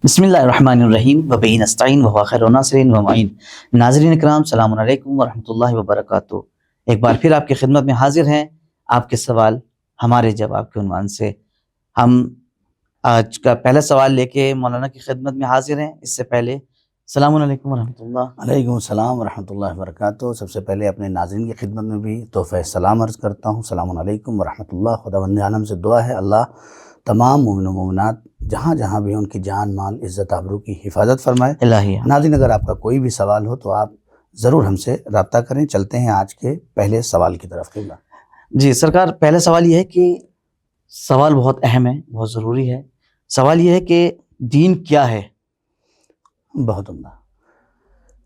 بسم اللہ الرحمن الرحیم وبہ نستعین وهو خیر الناصرین ومعین۔ ناظرین اکرام، السلام علیکم ورحمۃ اللہ وبرکاتہ۔ ایک بار پھر آپ کی خدمت میں حاضر ہیں، آپ کے سوال ہمارے جواب کے عنوان سے۔ ہم آج کا پہلا سوال لے کے مولانا کی خدمت میں حاضر ہیں۔ اس سے پہلے السلام علیکم ورحمۃ اللہ۔ علیکم السلام ورحمۃ اللہ وبرکاتہ۔ سب سے پہلے اپنے ناظرین کی خدمت میں بھی تحفہ سلام عرض کرتا ہوں۔ السلام علیکم ورحمۃ اللہ۔ خداوند عالم سے دعا ہے اللہ تمام مومن و مومنات جہاں جہاں بھی ان کی جان مال عزت آبرو کی حفاظت فرمائے۔ الہی ناظرین، اگر آپ کا کوئی بھی سوال ہو تو آپ ضرور ہم سے رابطہ کریں۔ چلتے ہیں آج کے پہلے سوال کی طرف۔ قبلہ جی سرکار، پہلا سوال یہ ہے کہ سوال بہت اہم ہے، بہت ضروری ہے۔ سوال یہ ہے کہ دین کیا ہے؟ بہت عمدہ۔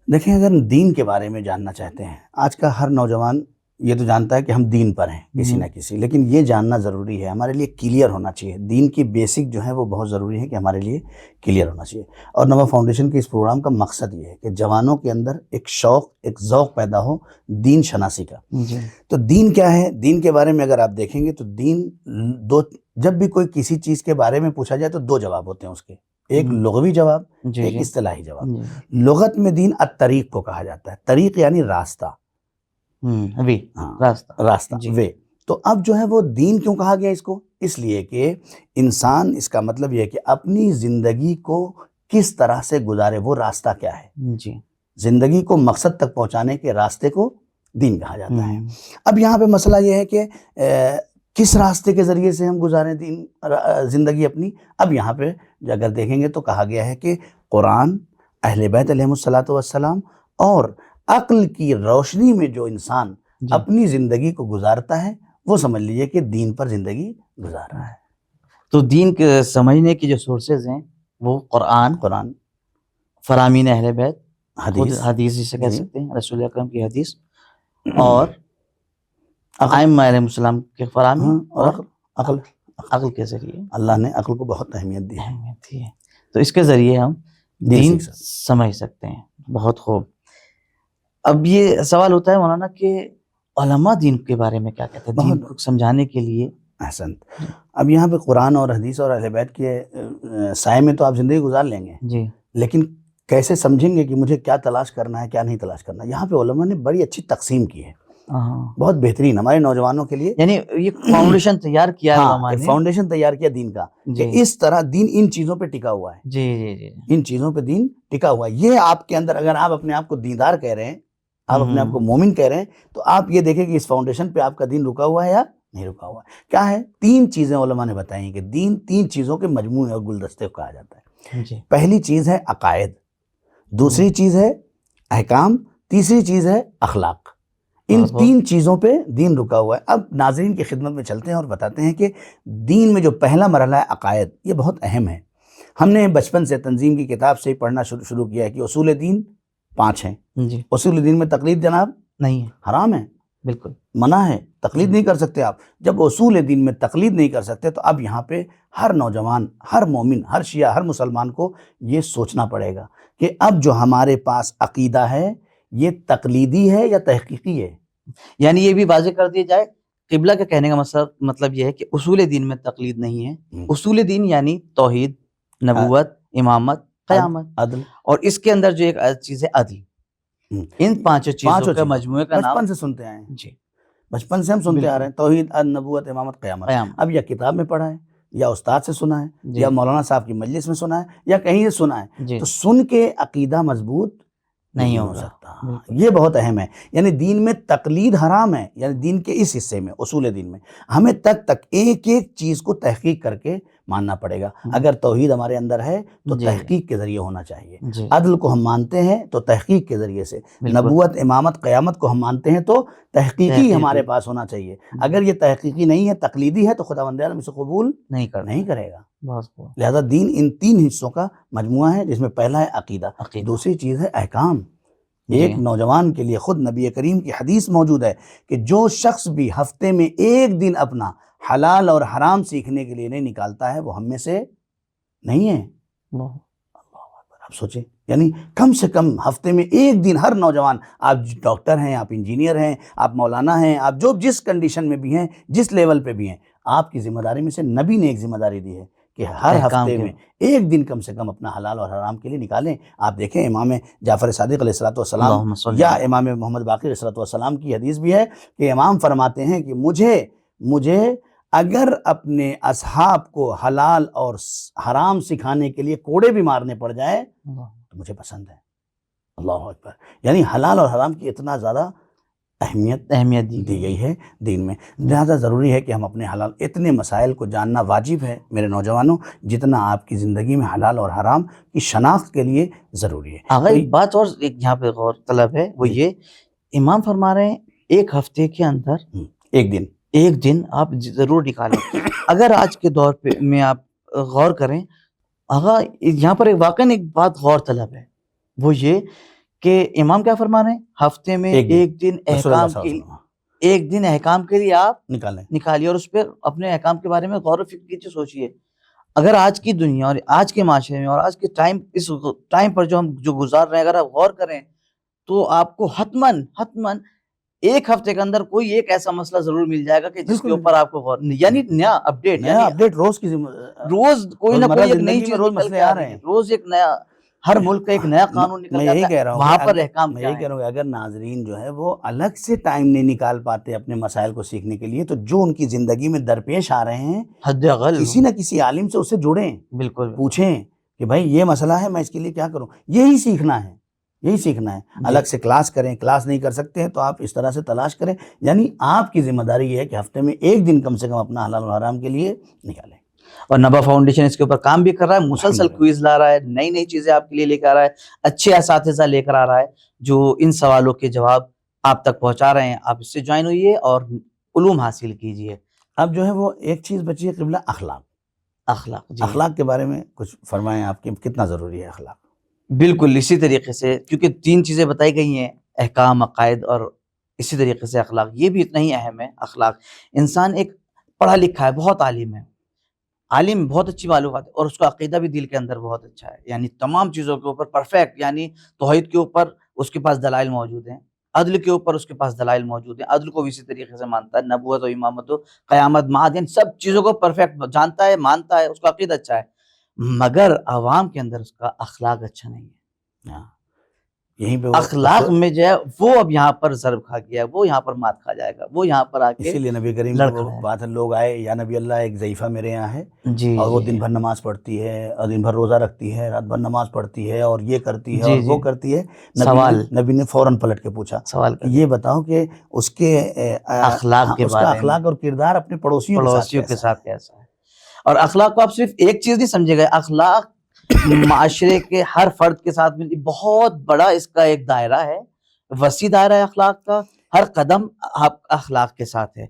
دیکھیں، اگر دین کے بارے میں جاننا چاہتے ہیں، آج کا ہر نوجوان یہ تو جانتا ہے کہ ہم دین پر ہیں کسی نہ کسی، لیکن یہ جاننا ضروری ہے، ہمارے لیے کلیئر ہونا چاہیے۔ دین کی بیسک جو ہے وہ بہت ضروری ہے کہ ہمارے لیے کلیئر ہونا چاہیے۔ اور نوا فاؤنڈیشن کے اس پروگرام کا مقصد یہ ہے کہ جوانوں کے اندر ایک شوق، ایک ذوق پیدا ہو دین شناسی کا۔ جی تو دین کیا ہے؟ دین کے بارے میں اگر آپ دیکھیں گے تو دین جب بھی کوئی کسی چیز کے بارے میں پوچھا جائے تو دو جواب ہوتے ہیں اس کے، ایک لغوی جواب، ایک اصطلاحی جواب۔ لغت میں دین الطریق کو کہا جاتا ہے۔ طریق یعنی راستہ، راستہ وے۔ تو اب جو ہے وہ دین کیوں کہا گیا اس کو؟ اس لیے کہ انسان، اس کا مطلب یہ ہے کہ اپنی زندگی کو کس طرح سے گزارے، وہ راستہ کیا ہے۔ جی، زندگی کو مقصد تک پہنچانے کے راستے کو دین کہا جاتا ہے۔ اب یہاں پہ مسئلہ یہ ہے کہ کس راستے کے ذریعے سے ہم گزاریں زندگی اپنی۔ اب یہاں پہ اگر دیکھیں گے تو کہا گیا ہے کہ قرآن، اہل بیت علیہم الصلاۃ والسلام اور عقل کی روشنی میں جو انسان اپنی زندگی کو گزارتا ہے وہ سمجھ لیجئے کہ دین پر زندگی گزار رہا ہے۔ تو دین کے سمجھنے کی جو سورسز ہیں وہ قرآن، فرامین اہل بیت، حدیث جسے کہہ سکتے ہیں، رسول اکرم کی حدیث، اور ائمہ علیہ السلام کے فرامین، اور عقل کے ذریعے اللہ نے عقل کو بہت اہمیت دی ہے۔ تو اس کے ذریعے ہم دین سمجھ سکتے ہیں۔ بہت خوب۔ اب یہ سوال ہوتا ہے مولانا کہ علماء دین کے بارے میں کیا کہتے ہیں دین کو سمجھانے کے لیے؟ احسنت۔ اب یہاں پہ قرآن اور حدیث اور اہل بیت کے سائے میں تو آپ زندگی گزار لیں گے، جی، لیکن کیسے سمجھیں گے کہ مجھے کیا تلاش کرنا ہے، کیا نہیں تلاش کرنا؟ یہاں پہ علماء نے بڑی اچھی تقسیم کی ہے، بہت بہترین ہمارے نوجوانوں کے لیے۔ یعنی یہ فاؤنڈیشن تیار کیا ہے علماء نے، فاؤنڈیشن تیار کیا دین کا، کہ اس طرح دین ان چیزوں پہ ٹکا ہوا ہے۔ جی جی جی، ان چیزوں پہ دین ٹکا ہوا ہے۔ یہ آپ کے اندر، اگر آپ اپنے آپ کو دیندار کہہ رہے ہیں، آپ اپنے آپ کو مومن کہہ رہے ہیں، تو آپ یہ دیکھیں کہ اس فاؤنڈیشن پہ آپ کا دین رکا ہوا ہے یا نہیں رکا ہوا ہے۔ کیا ہے؟ تین چیزیں علماء نے بتائی ہیں کہ دین تین چیزوں کے مجموعے اور گلدستے کو کہا جاتا ہے۔ پہلی چیز ہے عقائد، دوسری چیز ہے احکام، تیسری چیز ہے اخلاق۔ ان تین چیزوں پہ دین رکا ہوا ہے۔ اب ناظرین کی خدمت میں چلتے ہیں اور بتاتے ہیں کہ دین میں جو پہلا مرحلہ ہے عقائد، یہ بہت اہم ہے۔ ہم نے بچپن سے تنظیم کی کتاب سے پڑھنا شروع کیا ہے کہ اصول دین 5 ہیں۔ اصول دین میں تقلید جناب نہیں ہے، حرام ہے، بالکل منع ہے، تقلید نہیں کر سکتے آپ۔ جب اصول دین میں تقلید نہیں کر سکتے تو اب یہاں پہ ہر نوجوان، ہر مومن، ہر شیعہ، ہر مسلمان کو یہ سوچنا پڑے گا کہ اب جو ہمارے پاس عقیدہ ہے یہ تقلیدی ہے یا تحقیقی ہے۔ یعنی یہ بھی واضح کر دیا جائے، قبلہ کے کہنے کا مطلب یہ ہے کہ اصول دین میں تقلید نہیں ہے۔ اصول دین یعنی توحید، نبوت، امامت، قیامت، عدل، اور اس کے اندر جو ایک چیز ہے عدل۔ ان پانچوں چیزوں کے مجموعے کا نام بچپن سے سنتے آئے ہیں۔ جی، بچپن سے ہم سنتے آ رہے ہیں، توحید، عدل، نبوت، امامت، قیامت۔ اب یا کتاب میں پڑھا ہے، یا استاد سے سنا ہے، یا مولانا صاحب کی مجلس میں سنا ہے، یا کہیں سے سنا ہے، تو سن کے عقیدہ مضبوط نہیں ہو سکتا۔ یہ بہت اہم ہے۔ یعنی دین میں تقلید حرام ہے، یعنی دین کے اس حصے میں، اصول دین میں ہمیں تک ایک ایک چیز کو تحقیق کر کے ماننا پڑے گا۔ اگر توحید ہمارے اندر ہے تو تحقیق کے ذریعے ہونا چاہیے۔ عدل کو ہم مانتے ہیں تو تحقیق کے ذریعے سے، نبوت، امامت، قیامت کو ہم مانتے ہیں تو تحقیقی ہمارے پاس ہونا چاہیے۔ اگر یہ تحقیقی نہیں ہے، تقلیدی ہے، تو خداوند عالم اسے قبول نہیں کرے گا۔ لہذا دین ان تین حصوں کا مجموعہ ہے، جس میں پہلا ہے عقیدہ، دوسری چیز ہے احکام۔ ایک نوجوان کے لیے خود نبی کریم کی حدیث موجود ہے کہ جو شخص بھی ہفتے میں ایک دن اپنا حلال اور حرام سیکھنے کے لیے نہیں نکالتا ہے وہ ہم میں سے نہیں ہے۔ آپ سوچیں، یعنی کم سے کم ہفتے میں ایک دن ہر نوجوان، آپ ڈاکٹر ہیں، آپ انجینئر ہیں، آپ مولانا ہیں، آپ جو جس کنڈیشن میں بھی ہیں، جس لیول پہ بھی ہیں، آپ کی ذمہ داری میں سے نبی نے ایک ذمہ داری دی ہے کہ ہر ہفتے میں ایک دن کم سے کم اپنا حلال اور حرام کے لیے نکالیں. آپ دیکھیں امام جعفر صادق علیہ السلام یا امام محمد باقر علیہ السلام کی حدیث بھی ہے کہ امام فرماتے ہیں کہ مجھے اگر اپنے اصحاب کو حلال اور حرام سکھانے کے لیے کوڑے بھی مارنے پڑ جائے تو مجھے پسند ہے. اللہ اکبر. یعنی حلال اور حرام کی اتنا زیادہ اہمیت دی گئی ہے دین میں. لہذا ضروری ہے کہ ہم اپنے حلال اتنے مسائل کو جاننا واجب ہے میرے نوجوانوں جتنا آپ کی زندگی میں حلال اور حرام کی شناخت کے لیے ضروری ہے. اگر ایک بات اور یہاں پہ غور طلب ہے وہ یہ امام فرما رہے ہیں ایک ہفتے کے اندر ایک دن آپ ضرور نکالیں. اگر آج کے دور پہ میں آپ غور کریں یہاں پر واقعاً ایک بات غور طلب ہے وہ یہ کہ امام کیا فرما رہے ہیں ہفتے میں ایک دن احکام کے لیے آپ نکالیے اور اس پہ اپنے احکام کے بارے میں غور و فکر کیجیے. سوچئے اگر آج کی دنیا اور آج کے معاشرے میں اور آج کے اس ٹائم پر جو گزار رہے ہیں اگر آپ غور کریں تو آپ کو حتماً ایک ہفتے کے اندر کوئی ایک ایسا مسئلہ ضرور مل جائے گا کہ جس کے اوپر آپ کو غور یعنی نیا اپڈیٹ روز کوئی نہ کوئی ایک نئی چیز نکل کے آ رہے ہیں. روز ایک نیا ہر ملک کا ایک نیا قانون نکل جاتا ہے. وہاں پر احکام میں یہی کہہ رہا ہوں اگر ناظرین جو ہے وہ الگ سے ٹائم نہیں نکال پاتے اپنے مسائل کو سیکھنے کے لیے تو جو ان کی زندگی میں درپیش آ رہے ہیں حد اقل کسی نہ کسی عالم سے اسے جڑیں. بالکل پوچھیں کہ بھائی یہ مسئلہ ہے میں اس کے لیے کیا کروں. یہی سیکھنا ہے. الگ سے کلاس کریں. کلاس نہیں کر سکتے ہیں تو آپ اس طرح سے تلاش کریں. یعنی آپ کی ذمہ داری یہ ہے کہ ہفتے میں ایک دن کم سے کم اپنا حلال و حرام کے لیے نکالیں. اور نبا فاؤنڈیشن اس کے اوپر کام بھی کر رہا ہے. مسلسل کوئز لا رہا ہے. نئی چیزیں آپ کے لیے لے کر آ رہا ہے. اچھے اساتذہ لے کر آ رہا ہے جو ان سوالوں کے جواب آپ تک پہنچا رہے ہیں. آپ اس سے جوائن ہوئیے اور علوم حاصل کیجئے. اب جو ہے وہ ایک چیز بچی ہے قبلہ اخلاق کے بارے میں کچھ فرمائیں. آپ کی کتنا ضروری ہے اخلاق؟ بالکل اسی طریقے سے کیونکہ 3 چیزیں بتائی گئی ہیں احکام عقائد اور اسی طریقے سے اخلاق. یہ بھی اتنا ہی اہم ہے. اخلاق انسان ایک پڑھا لکھا ہے بہت عالم بہت اچھی معلومات اور اس کا عقیدہ بھی دل کے اندر بہت اچھا ہے. یعنی تمام چیزوں کے اوپر پرفیکٹ. یعنی توحید کے اوپر اس کے پاس دلائل موجود ہیں. عدل کے اوپر اس کے پاس دلائل موجود ہیں. عدل کو بھی اسی طریقے سے مانتا ہے. نبوت و امامت و قیامت معاد یعنی سب چیزوں کو پرفیکٹ جانتا ہے مانتا ہے. اس کا عقیدہ اچھا ہے مگر عوام کے اندر اس کا اخلاق اچھا نہیں ہے. یہیں پہ اخلاق میں جو ہے وہ اب یہاں پر ضرب کھا گیا. وہ یہاں پر مات کھا جائے گا. وہ یہاں پر آ کے اسی لیے نبی کریم کی بات ہے. لوگ آئے یا نبی اللہ ایک ضعیفہ میرے یہاں ہے اور وہ دن بھر نماز پڑھتی ہے اور دن بھر روزہ رکھتی ہے رات بھر نماز پڑھتی ہے اور یہ کرتی ہے اور وہ کرتی ہے. نبی نے فوراً پلٹ کے پوچھا یہ بتاؤ کہ اس کے اخلاق اور کردار اپنے پڑوسیوں کے ساتھ کیسا ہے. اور اخلاق کو آپ صرف ایک چیز نہیں سمجھے گئے. اخلاق معاشرے کے ہر فرد کے ساتھ ملتی بہت بڑا اس کا ایک دائرہ ہے. وسیع دائرہ ہے اخلاق کا. ہر قدم آپ اخلاق کے ساتھ ہے.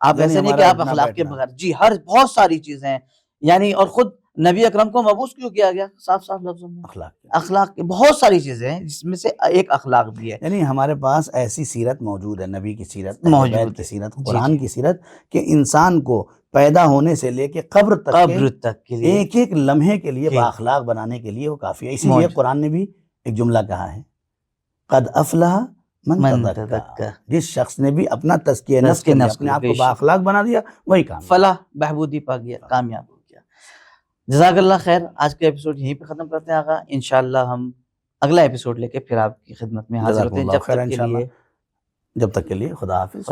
آپ ایسے نہیں کہ آپ اخلاق کے بغیر ہر بہت ساری چیزیں ہیں. یعنی اور خود نبی اکرم کو مبعوث کیوں کیا گیا؟ صاف لفظوں میں اخلاق کی بہت ساری چیزیں ہیں جس میں سے ایک اخلاق بھی ہے. یعنی ہمارے پاس ایسی سیرت موجود ہے نبی کی سیرت بیت کی سیرت قرآن کی سیرت کہ انسان کو پیدا ہونے سے لے کے قبر تک کے لیے ایک لمحے کے لیے بااخلاق بنانے کے لیے وہ کافی ہے. اسی لیے قرآن نے بھی ایک جملہ کہا ہے قد افلح من تزکا. جس شخص نے بھی اپنا تزکیہ نفس کے اپنے آپ کو بااخلاق بنا دیا وہی کام فلاح بہبودی پا گیا کامیاب ہو گیا. جزاک اللہ خیر. آج کا ایپیسوڈ یہیں پہ ختم کرتے ہیں آقا. انشاءاللہ ہم اگلا ایپیسوڈ لے کے پھر آپ کی خدمت میں حاضر ہوتے ہیں. جب تک کے لیے خدا حافظ.